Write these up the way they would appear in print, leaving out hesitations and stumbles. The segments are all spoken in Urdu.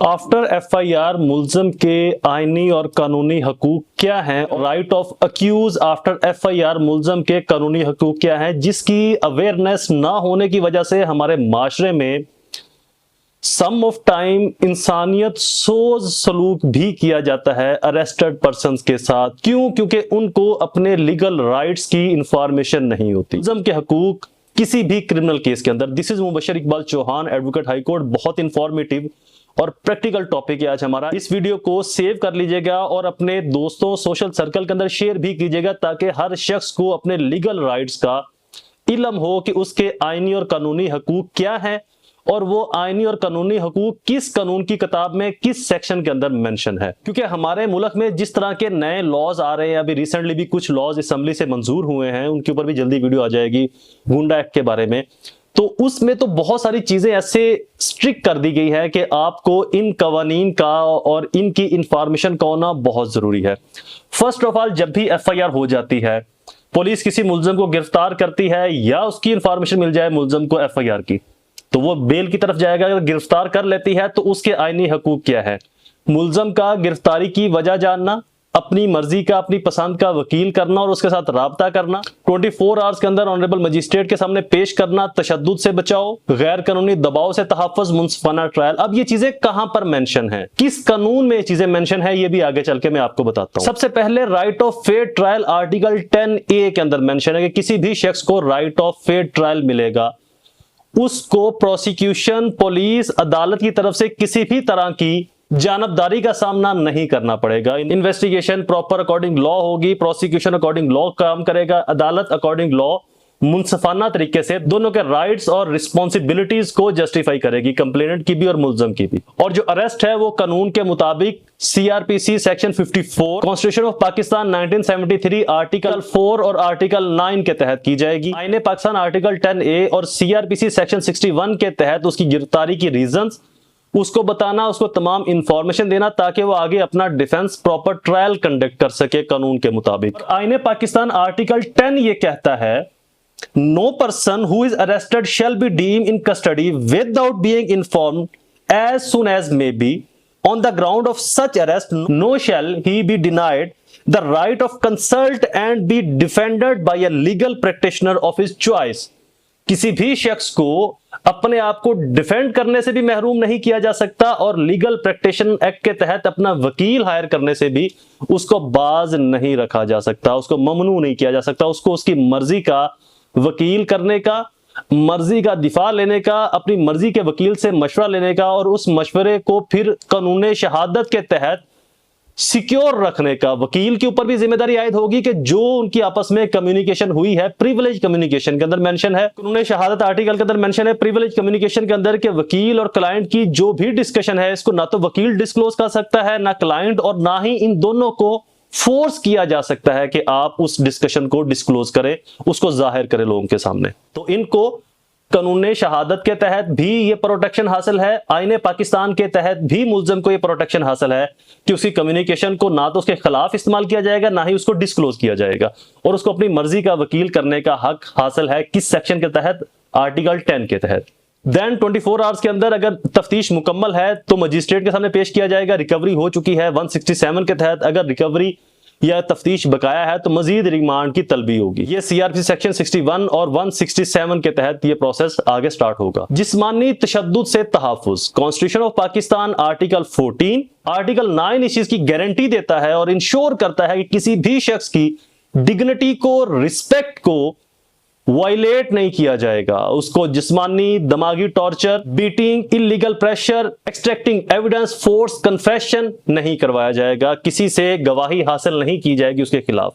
آفٹر ایف آئی آر ملزم کے آئینی اور قانونی حقوق کیا ہیں؟ Right of accused after F I R ملزم کے قانونی حقوق کیا ہیں، جس کی اویئرنیس نہ ہونے کی وجہ سے ہمارے معاشرے میں سم آف ٹائم انسانیت سوز سلوک بھی کیا جاتا ہے اریسٹڈ پرسنز کے ساتھ۔ کیونکہ ان کو اپنے لیگل رائٹس کی انفارمیشن نہیں ہوتی۔ ملزم کے حقوق کسی بھی کرمنل کیس کے اندر۔ This is Mubashir Iqbal Chauhan, advocate high court. بہت انفارمیٹیو اور پریکٹیکل ٹاپک ہے آج ہمارا۔ اس ویڈیو کو سیو کر لیجئے گا اور اپنے دوستوں سوشل سرکل کے اندر شیئر بھی کیجئے گا تاکہ ہر شخص کو اپنے لیگل رائٹس کا علم ہو کہ اس کے آئینی اور قانونی حقوق کیا ہیں، اور وہ آئینی اور قانونی حقوق کس قانون کی کتاب میں کس سیکشن کے اندر مینشن ہے۔ کیونکہ ہمارے ملک میں جس طرح کے نئے لاز آ رہے ہیں، ابھی ریسنٹلی بھی کچھ لاز اسمبلی سے منظور ہوئے ہیں، ان کے اوپر بھی جلدی ویڈیو آ جائے گی گونڈا ایکٹ کے بارے میں، تو اس میں تو بہت ساری چیزیں ایسے سٹرک کر دی گئی ہے کہ آپ کو ان قوانین کا اور ان کی انفارمیشن کا ہونا بہت ضروری ہے۔ فرسٹ آف آل، جب بھی ایف آئی آر ہو جاتی ہے، پولیس کسی ملزم کو گرفتار کرتی ہے یا اس کی انفارمیشن مل جائے ملزم کو ایف آئی آر کی، تو وہ بیل کی طرف جائے گا۔ اگر گرفتار کر لیتی ہے تو اس کے آئینی حقوق کیا ہے؟ ملزم کا گرفتاری کی وجہ جاننا، اپنی مرضی کا اپنی پسند کا وکیل کرنا اور اس کے ساتھ رابطہ کرنا، 24 آورز کے اندر آنریبل مجسٹریٹ کے سامنے پیش کرنا، تشدد سے بچاؤ، غیر قانونی دباؤ سے تحفظ، منصفانہ ٹرائل۔ اب یہ چیزیں کہاں پر مینشن ہیں، کس قانون میں یہ چیزیں مینشن ہیں، یہ بھی آگے چل کے میں آپ کو بتاتا ہوں۔ سب سے پہلے right of fear trial article 10A کے اندر مینشن ہے کہ کسی بھی شخص کو رائٹ آف فیئر ٹرائل ملے گا، اس کو پروسیکیوشن، پولیس، عدالت کی طرف سے کسی بھی طرح کی جانبداری کا سامنا نہیں کرنا پڑے گا۔ انویسٹیگیشن پراپر اکارڈنگ لا ہوگی، پروسیکیوشن اکارڈنگ لا کام کرے گا، عدالت اکارڈنگ لا منصفانہ طریقے سے دونوں کے رائٹس اور رسپانسبلٹیز کو جسٹیفائی کرے گی، کمپلیننٹ کی بھی اور ملزم کی بھی۔ اور جو اریسٹ ہے وہ قانون کے مطابق C R P C section 54، constitution of Pakistan 1973 article 4 اور آرٹیکل 9 کے تحت کی جائے گی۔ آئین پاکستان آرٹیکل 10A اور سی آر پی سی سیکشن 61 کے تحت اس کی گرفتاری کی ریزنز اس کو بتانا، اس کو تمام انفارمیشن دینا تاکہ وہ آگے اپنا ڈیفنس پراپر ٹرائل کنڈکٹ کر سکے قانون کے مطابق۔ آئین پاکستان آرٹیکل 10 یہ کہتا ہے No person who is arrested shall be deemed in custody without being informed as soon as may be. On the ground of such arrest, no shall he be denied the right of consult and be defended by a legal practitioner of his choice. کسی بھی شخص کو اپنے آپ کو ڈیفینڈ کرنے سے بھی محروم نہیں کیا جا سکتا، اور لیگل پریکٹیشن ایکٹ کے تحت اپنا وکیل ہائر کرنے سے بھی اس کو باز نہیں رکھا جا سکتا، اس کو ممنوع نہیں کیا جا سکتا۔ اس کو اس کی مرضی کا وکیل کرنے کا، مرضی کا دفاع لینے کا، اپنی مرضی کے وکیل سے مشورہ لینے کا، اور اس مشورے کو پھر قانون شہادت کے تحت سیکیور رکھنے کا۔ وکیل کے اوپر بھی ذمہ داری عائد ہوگی کہ جو ان کی آپس میں کمیونیکیشن ہوئی ہے، پریویلیج کمیونیکیشن کے اندر مینشن ہے، قانون شہادت آرٹیکل کے اندر مینشن ہے پریویلیج کمیونیکیشن کے اندر، کہ وکیل اور کلائنٹ کی جو بھی ڈسکشن ہے اس کو نہ تو وکیل ڈسکلوز کر سکتا ہے، نہ کلائنٹ، اور نہ ہی ان دونوں کو فورس کیا جا سکتا ہے کہ آپ اس ڈسکشن کو ڈسکلوز کریں، اس کو ظاہر کریں لوگوں کے سامنے۔ تو ان کو قانون شہادت کے تحت بھی یہ پروٹیکشن حاصل ہے، آئین پاکستان کے تحت بھی ملزم کو یہ پروٹیکشن حاصل ہے کہ اس کی کمیونیکیشن کو نہ تو اس کے خلاف استعمال کیا جائے گا، نہ ہی اس کو ڈسکلوز کیا جائے گا، اور اس کو اپنی مرضی کا وکیل کرنے کا حق حاصل ہے۔ کس سیکشن کے تحت؟ آرٹیکل 10 کے تحت۔ دین 24 آورز کے اندر اگر تفتیش مکمل ہے تو مجسٹریٹ کے سامنے پیش کیا جائے گا۔ ریکوری ہو چکی ہے 167 کے تحت، اگر ریکوری یا تفتیش بقایا ہے تو مزید ریمانڈ کی طلبی ہوگی۔ یہ سی آر پی سیکشن 61 اور 167 کے تحت یہ پروسیس آگے سٹارٹ ہوگا۔ جسمانی تشدد سے تحفظ، constitution of Pakistan article 14، article 9 اس چیز کی گارنٹی دیتا ہے اور انشور کرتا ہے کہ کسی بھی شخص کی ڈگنیٹی کو، رسپیکٹ کو وائلیٹ نہیں کیا جائے گا۔ اس کو جسمانی، دماغی torture, batting, illegal pressure, extracting evidence, force confession نہیں کروایا جائے گا، کسی سے گواہی حاصل نہیں کی جائے گی اس کے خلاف۔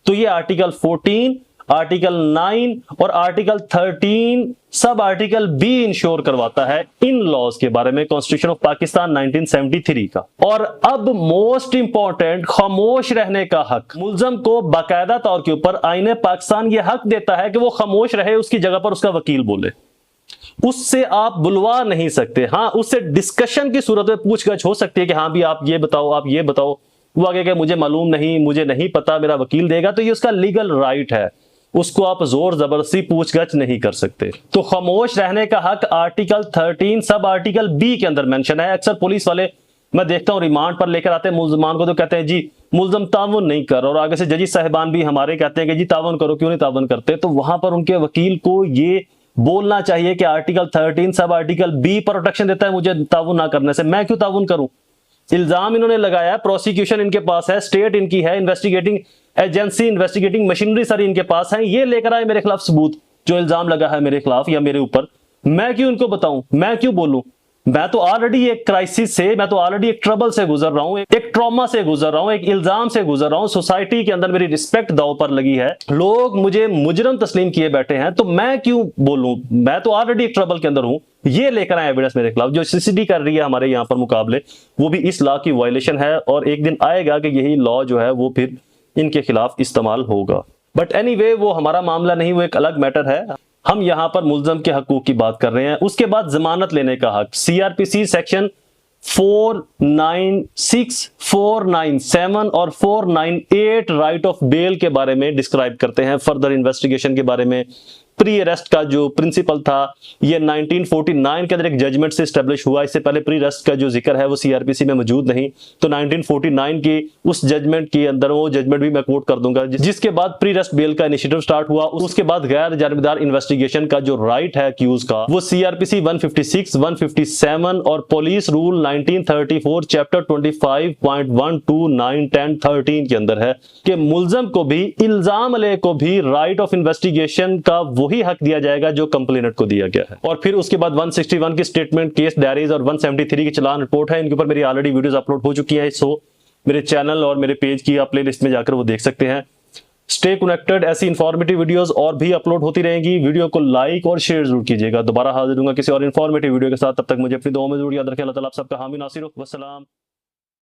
تو یہ آرٹیکل 14، آرٹیکل 9 اور آرٹیکل 13 سب آرٹیکل بھی انشور کرواتا ہے ان لاز کے بارے میں، کانسٹیٹیوشن آف پاکستان 1973 کا۔ اور اب موسٹ امپورٹنٹ، خاموش رہنے کا حق۔ ملزم کو باقاعدہ طور کے اوپر آئین پاکستان یہ حق دیتا ہے کہ وہ خاموش رہے، اس کی جگہ پر اس کا وکیل بولے، اس سے آپ بلوا نہیں سکتے۔ ہاں، اس سے ڈسکشن کی صورت میں پوچھ گچھ ہو سکتی ہے کہ ہاں بھی آپ یہ بتاؤ، آپ یہ بتاؤ، وہ آگے کہ مجھے معلوم نہیں، مجھے نہیں پتا، میرا وکیل دے گا، تو یہ اس کا لیگل رائٹ ہے، اس کو آپ زور زبردستی پوچھ گچھ نہیں کر سکتے. تو خاموش رہنے کا حق آرٹیکل 13 سب آرٹیکل بی کے اندر مینشن ہے. اکثر پولیس والے میں دیکھتا ہوں ریمانڈ پر لے کر آتے ہیں ملزمان کو، تو کہتے ہیں جی ملزم تعاون نہیں کر، اور آگے سے ججی صاحبان بھی ہمارے کہتے ہیں کہ جی تعاون کرو، کیوں نہیں تعاون کرتے. تو وہاں پر ان کے وکیل کو یہ بولنا چاہیے کہ article 13 sub article B protection دیتا ہے مجھے تعاون نہ کرنے سے، میں کیوں تعاون کروں. الزام انہوں نے لگایا ہے، پروسیکیوشن ان کے پاس ہے، اسٹیٹ ان کی ہے، انویسٹیگیٹنگ ایجنسی انویسٹیگیٹنگ مشینری ساری ان کے پاس ہیں، یہ لے کر آئے میرے خلاف ثبوت جو الزام لگا ہے میرے خلاف یا میرے اوپر. میں کیوں ان کو بتاؤں، میں کیوں بولوں. میں تو آلریڈی ایک کرائسس سے، میں تو آلریڈی ایک ٹربل سے گزر رہا ہوں، ایک ٹراما سے گزر رہا ہوں، ایک الزام سے گزر رہا ہوں. سوسائٹی کے اندر میری رسپیکٹ داؤ پر لگی ہے، لوگ مجھے مجرم تسلیم کیے بیٹھے ہیں، تو میں کیوں بولوں. میں تو آلریڈی ایک ٹربل کے اندر ہوں. یہ لے کر آئے ایویڈنس میرے خلاف جو سی سی ڈی کر رہی ہے ہمارے یہاں پر مقابلے، وہ بھی اس لا کی وائلیشن ہے، اور ایک دن آئے گا کہ یہی لا جو ہے وہ پھر ان کے خلاف استعمال ہوگا. بٹ اینی وے وہ ہمارا معاملہ نہیں، وہ ایک الگ میٹر ہے. ہم یہاں پر ملزم کے حقوق کی بات کر رہے ہیں. اس کے بعد ضمانت لینے کا حق، سی آر پی سی سیکشن 496 497 اور 498 رائٹ آف بیل کے بارے میں ڈسکرائب کرتے ہیں. فردر انویسٹیگیشن کے بارے میں پری اریسٹ کا جو پرنسپل تھا یہ 1949 کے اندر ایک ججمنٹ سے اسٹیبلش ہوا. اس سے پہلے پری اریسٹ کا جو ذکر ہے وہ سی آر پی سی میں موجود نہیں. تو 1949 کی اس ججمنٹ کے اندر، وہ ججمنٹ بھی میں کوٹ کر دوں گا، جس کے بعد پری اریسٹ بیل کا انیشیٹو سٹارٹ ہوا. اس کے بعد غیر جانبدار انویسٹیگیشن کا جو رائٹ ہے اکیوز کا، وہ سی آر پی سی 156 157 اور پولیس رول 1934 چیپٹر 25.1 9 10 13 کے اندر ہے کہ ملزم کو بھی، الزام علیہ کو بھی رائٹ آف انویسٹیگیشن کا وہی حق دیا جائے گا جو کمپلینٹ کو دیا گیا ہے. اور پھر اس کے بعد 161 کی سٹیٹمنٹ کیس ڈائریز اور 173 کی چلان رپورٹ ہے. ان کے اوپر میری آلریڈی ویڈیوز اپلوڈ ہو چکی ہیں، سو میرے چینل اور میرے پیج کی آپ پلے لسٹ میں جا کر وہ دیکھ سکتے ہیں. اسٹے کنیکٹڈ، ایسی انفارمیٹیو ویڈیوز اور بھی اپلوڈ ہوتی رہیں گی. ویڈیو کو لائک اور شیئر ضرور کیجیے گا. دوبارہ حاضر ہوں گا کسی اور انفارمیٹیو ویڈیو کے ساتھ، تب تک مجھے اپنی دعاؤں میں ضرور یاد رکھیں. اللہ تعالیٰ آپ سب کا حامی ناصر ہو. والسلام.